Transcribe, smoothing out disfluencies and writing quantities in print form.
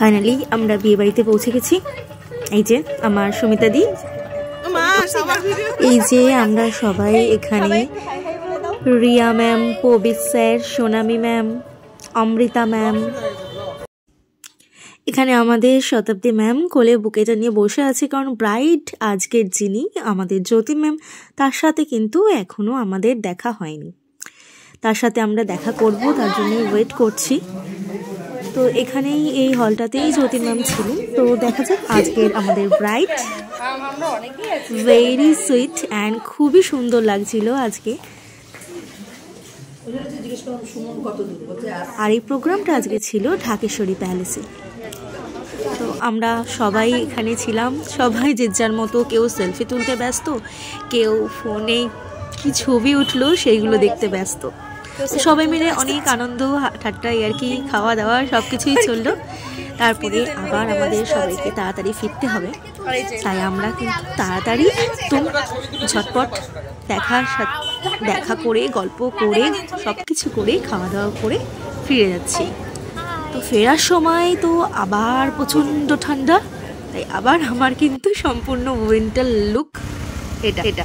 Finally আমরা বিয়ে বাড়িতে পৌঁছে গেছি। এই যে আমার সুমিতা দি, এই যে আমরা সবাই এখানে, Riya ma'am, Pabit sir, Sonami ma'am, Amrita ma'am, এখানে আমাদের শতাব্দী ম্যাম কোলে বুকেটা নিয়ে বসে আছে, কারণ ব্রাইড আজকের যিনি আমাদের জ্যোতি ম্যাম, তার সাথে কিন্তু এখনো আমাদের দেখা হয়নি। তার সাথে আমরা দেখা করব, তার জন্য ওয়েট করছি। তো এখানেই এই হলটাতেই জ্যোতি ম্যাম ছিল। তো দেখা যাক আজকের আমাদের ব্রাইড। ভেরি সুইট অ্যান্ড খুবই সুন্দর লাগছিল আজকে। আর এই প্রোগ্রামটা আজকে ছিল ঢাকেশ্বরী প্যালেসে। তো আমরা সবাই এখানে ছিলাম, সবাই যে যার মতো, কেউ সেলফি তুলতে ব্যস্ত, কেউ ফোনে কি ছবি উঠলো সেইগুলো দেখতে ব্যস্ত। সবাই মিলে অনেক আনন্দ, ঠাট্টা, আর কি, খাওয়া দাওয়া সব কিছুই চললো। তারপরে আবার আমাদের সবাইকে তাড়াতাড়ি ফিরতে হবে, তাই আমরা কিন্তু তাড়াতাড়ি একদম ঝটপট দেখা করে, গল্প করে, সব কিছু করে, খাওয়া দাওয়া করে ফিরে যাচ্ছি। তো ফেরার সময় তো আবার প্রচণ্ড ঠান্ডা, তাই আবার আমার কিন্তু সম্পূর্ণ উইন্টার লুক এটা।